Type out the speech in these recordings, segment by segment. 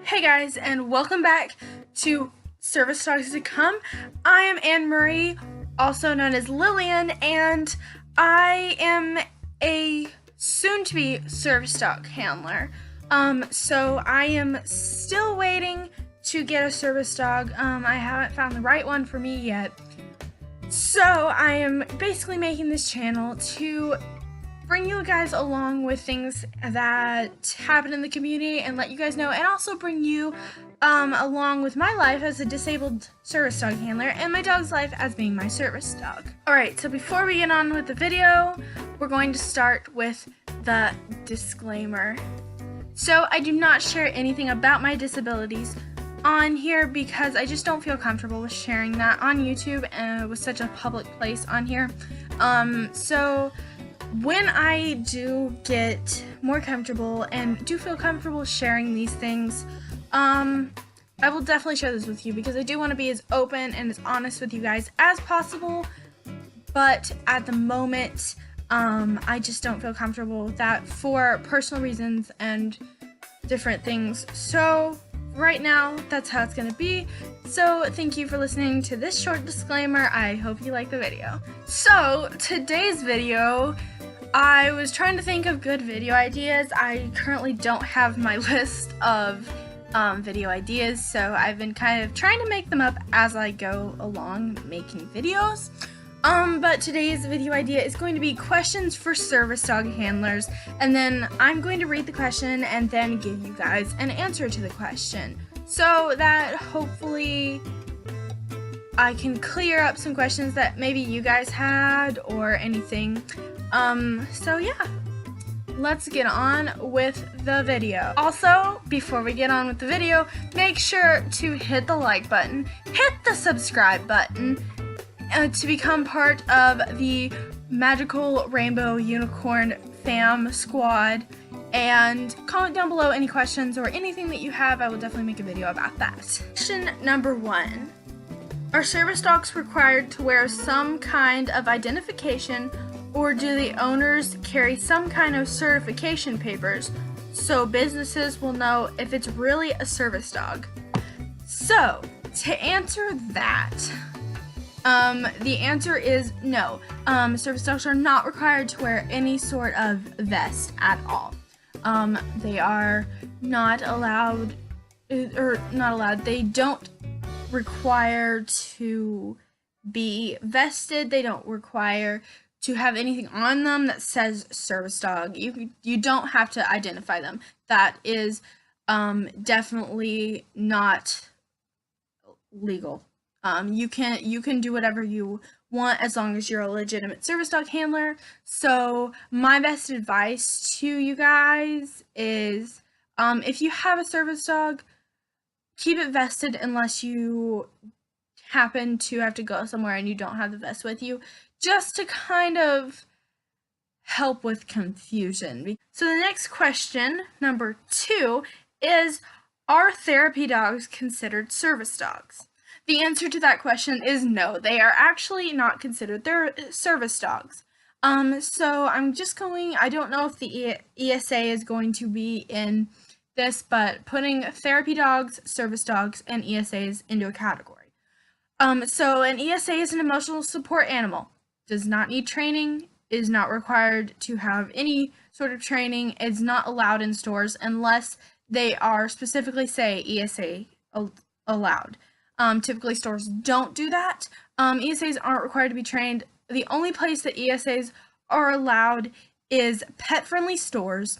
Hey guys, and welcome back to servicedogtocome. I am Anmarie, also known as Lillian, and I am a soon-to-be service dog handler. So I am still waiting to get a service dog. I haven't found the right one for me yet. So I am basically making this channel to bring you guys along with things that happen in the community and let you guys know, and also bring you along with my life as a disabled service dog handler and my dog's life as being my service dog. Alright, so before we get on with the video, we're going to start with the disclaimer. So I do not share anything about my disabilities on here because I just don't feel comfortable with sharing that on YouTube and with such a public place on here. So when I do get more comfortable and do feel comfortable sharing these things, I will definitely share this with you because I do want to be as open and as honest with you guys as possible. But at the moment, I just don't feel comfortable with that for personal reasons and different things. So right now, that's how it's going to be. So thank you for listening to this short disclaimer. I hope you like the video. So today's video, I was trying to think of good video ideas. I currently don't have my list of video ideas, so I've been kind of trying to make them up as I go along making videos. But today's video idea is going to be questions for service dog handlers, and then I'm going to read the question and then give you guys an answer to the question, so that hopefully I can clear up some questions that maybe you guys had or anything. So yeah, let's get on with the video. Also, before we get on with the video, make sure to hit the like button, hit the subscribe button, to become part of the Magical Rainbow Unicorn fam squad, and comment down below any questions or anything that you have. I will definitely make a video about that. Question number 1. Are service dogs required to wear some kind of identification, or do the owners carry some kind of certification papers so businesses will know if it's really a service dog? So, to answer that, the answer is no. Service dogs are not required to wear any sort of vest at all. They are not allowed, they don't require to be vested. They don't require to have anything on them that says service dog. You don't have to identify them. That is definitely not legal. You can do whatever you want as long as you're a legitimate service dog handler. So my best advice to you guys is, if you have a service dog, keep it vested unless you happen to have to go somewhere and you don't have the vest with you, just to kind of help with confusion. So the next question, number 2, is, are therapy dogs considered service dogs? The answer to that question is no. They are actually not considered. They're service dogs. So I don't know if the ESA is going to be in this, but putting therapy dogs, service dogs, and ESAs into a category. So an ESA is an emotional support animal. Does not need training, is not required to have any sort of training, is not allowed in stores unless they are specifically say ESA allowed. Typically stores don't do that. ESAs aren't required to be trained. The only place that ESAs are allowed is pet-friendly stores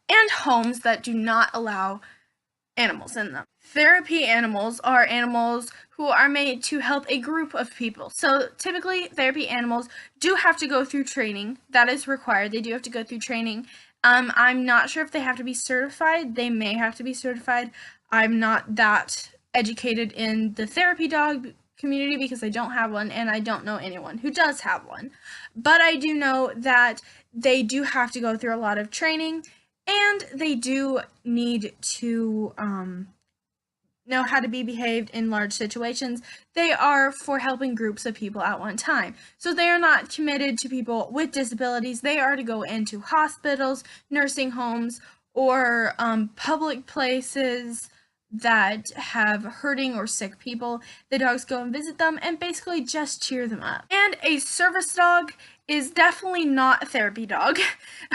and homes that do not allow animals in them. Therapy animals are animals who are made to help a group of people. So typically therapy animals do have to go through training. That is required. They do have to go through training. I'm not sure if they have to be certified. They may have to be certified. I'm not that educated in the therapy dog community because I don't have one, and I don't know anyone who does have one. But I do know that they do have to go through a lot of training, and they do need to know how to be behaved in large situations. They are for helping groups of people at one time. So they are not committed to people with disabilities. They are to go into hospitals, nursing homes, or public places, that have hurting or sick people, the dogs go and visit them and basically just cheer them up. And a service dog is definitely not a therapy dog.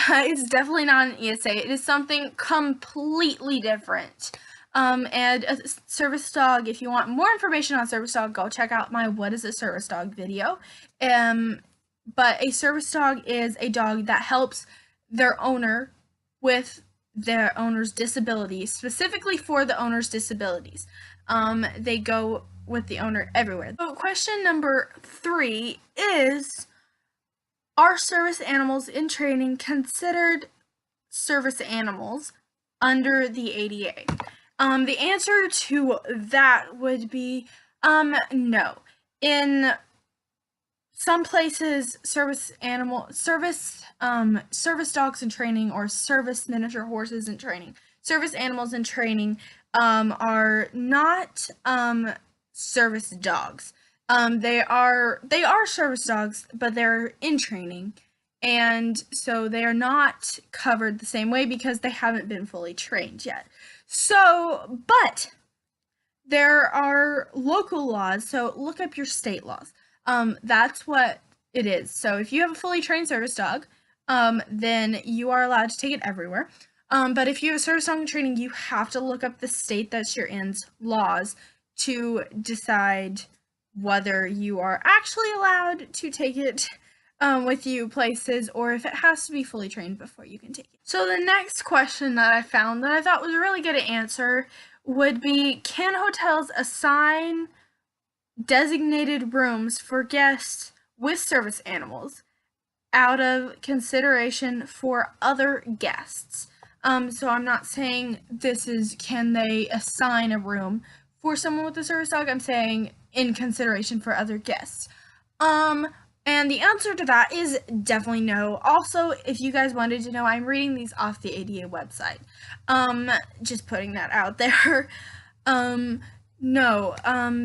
It's definitely not an ESA. It is something completely different. And a service dog, if you want more information on service dog, go check out my What is a Service Dog video. But a service dog is a dog that helps their owner with their owner's disabilities, specifically for the owner's disabilities. They go with the owner everywhere. So question number 3 is, are service animals in training considered service animals under the ADA? The answer to that would be no. In some places, service dogs in training, or service miniature horses in training, service animals in training are not service dogs. They are service dogs, but they're in training, and so they are not covered the same way because they haven't been fully trained yet. So, but there are local laws, so look up your state laws. That's what it is. So if you have a fully trained service dog, then you are allowed to take it everywhere. But if you have a service dog in training, you have to look up the state that you're in's laws to decide whether you are actually allowed to take it with you places, or if it has to be fully trained before you can take it. So the next question that I found that I thought was really good to answer would be, can hotels assign designated rooms for guests with service animals out of consideration for other guests? So I'm not saying this is, can they assign a room for someone with a service dog? I'm saying in consideration for other guests. And the answer to that is definitely no. Also, if you guys wanted to know, I'm reading these off the ADA website. Just putting that out there. No,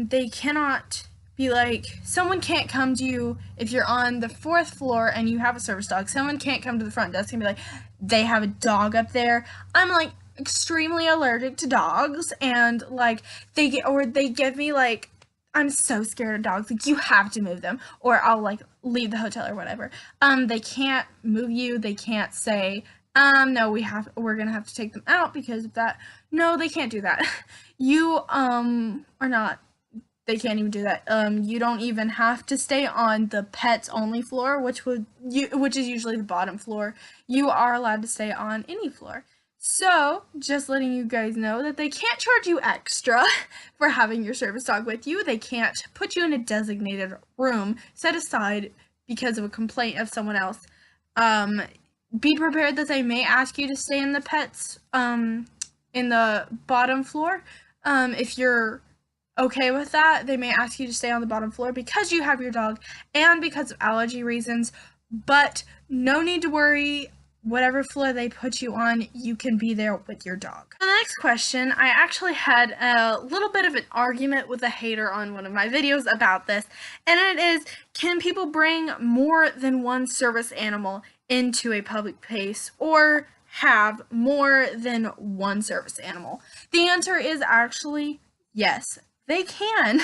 they cannot be like, someone can't come to you if you're on the 4th floor and you have a service dog. Someone can't come to the front desk and be like, they have a dog up there. I'm like extremely allergic to dogs, and like they give me like, I'm so scared of dogs, like you have to move them or I'll like leave the hotel or whatever. They can't move you. They can't say, no, we're gonna have to take them out because of that. No, they can't do that. You are not, they can't even do that. You don't even have to stay on the pets only floor, which is usually the bottom floor. You are allowed to stay on any floor. So, just letting you guys know that they can't charge you extra for having your service dog with you. They can't put you in a designated room set aside because of a complaint of someone else. Be prepared that they may ask you to stay in the pets, in the bottom floor. If you're okay with that, they may ask you to stay on the bottom floor because you have your dog and because of allergy reasons, but no need to worry. Whatever floor they put you on, you can be there with your dog. The next question, I actually had a little bit of an argument with a hater on one of my videos about this, and it is, can people bring more than one service animal into a public place or have more than one service animal? The answer is actually yes, they can.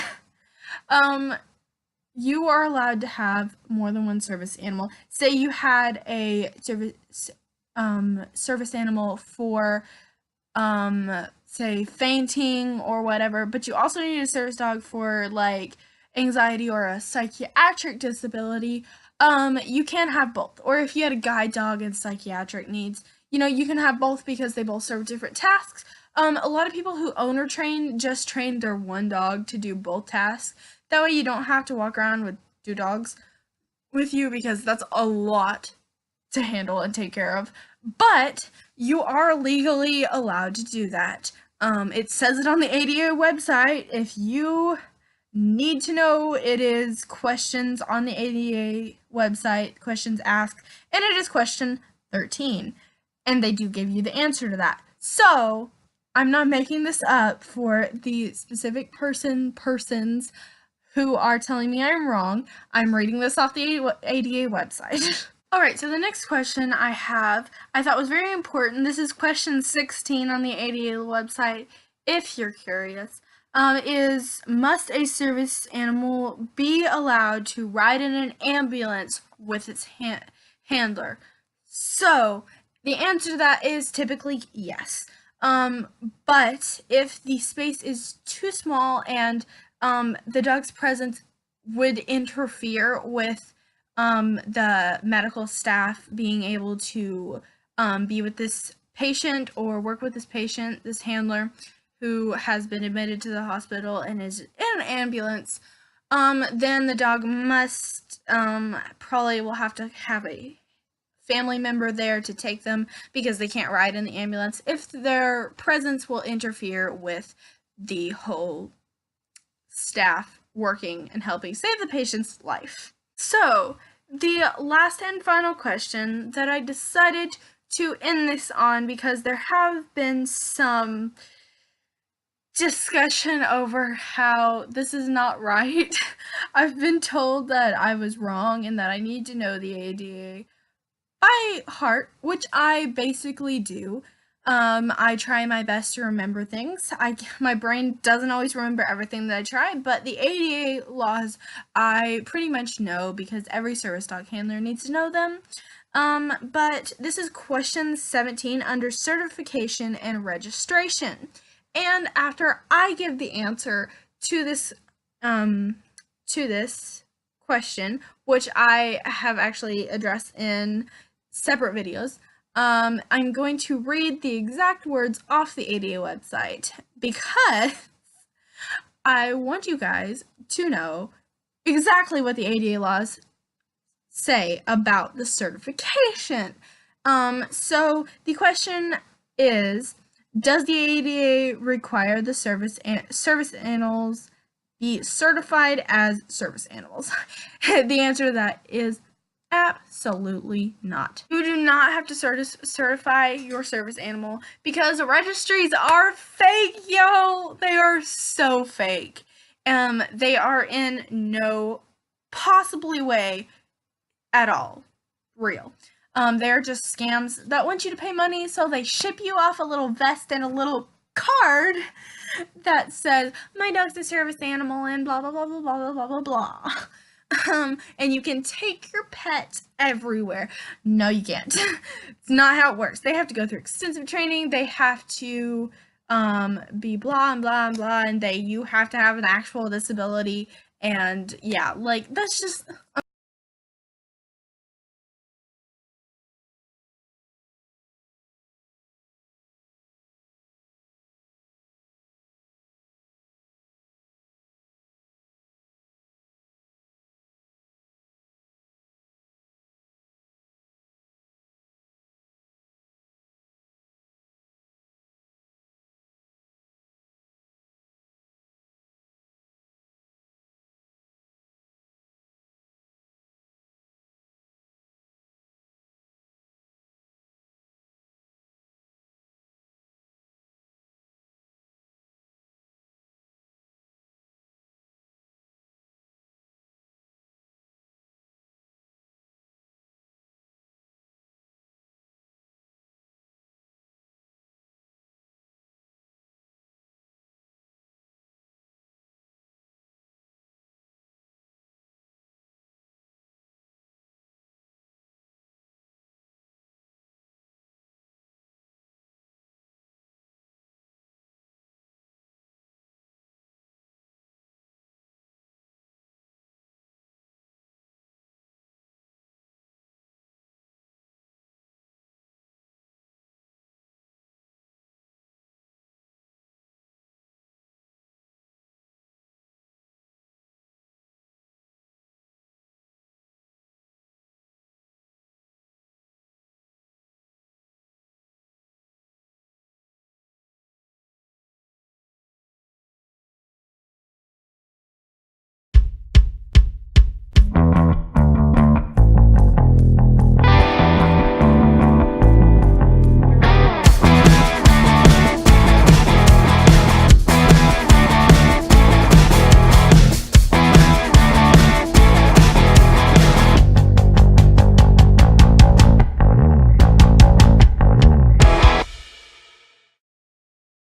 You are allowed to have more than one service animal. Say you had a service animal for, say, fainting or whatever, but you also need a service dog for, like, anxiety or a psychiatric disability. You can have both. Or if you had a guide dog and psychiatric needs, you can have both because they both serve different tasks. A lot of people who owner train just train their one dog to do both tasks. That way you don't have to walk around with 2 dogs with you because that's a lot to handle and take care of. But you are legally allowed to do that. It says it on the ADA website. If you need to know, it is questions on the ADA website, questions asked, and it is question 13. And they do give you the answer to that. So, I'm not making this up for the specific persons who are telling me I'm wrong. I'm reading this off the ADA website. Alright, so the next question I thought was very important. This is question 16 on the ADA website. if you're curious, is must a service animal be allowed to ride in an ambulance with its handler? So, the answer to that is typically yes. But if the space is too small and the dog's presence would interfere with the medical staff being able to be with this patient or work with this patient, this handler who has been admitted to the hospital and is in an ambulance, then the dog must probably will have to have a family member there to take them because they can't ride in the ambulance if their presence will interfere with the whole staff working and helping save the patient's life. So, the last and final question that I decided to end this on, because there have been some discussion over how this is not right. I've been told that I was wrong and that I need to know the ADA by heart, which I basically do. I try my best to remember things. My brain doesn't always remember everything that I try, but the ADA laws I pretty much know because every service dog handler needs to know them. But this is question 17 under certification and registration. And after I give the answer to this question, which I have actually addressed in separate videos, I'm going to read the exact words off the ADA website because I want you guys to know exactly what the ADA laws say about the certification. So the question is, does the ADA require the service animals be certified as service animals? The answer to that is absolutely not. You do not have to certify your service animal because registries are fake, yo. They are so fake. They are in no possibly way at all real. They're just scams that want you to pay money, so they ship you off a little vest and a little card that says, my dog's a service animal and blah, blah, blah, blah, blah, blah, blah, blah. And you can take your pet everywhere. No, you can't. It's not how it works. They have to go through extensive training. They have to be blah and blah and blah, and you have to have an actual disability. And yeah, like, that's just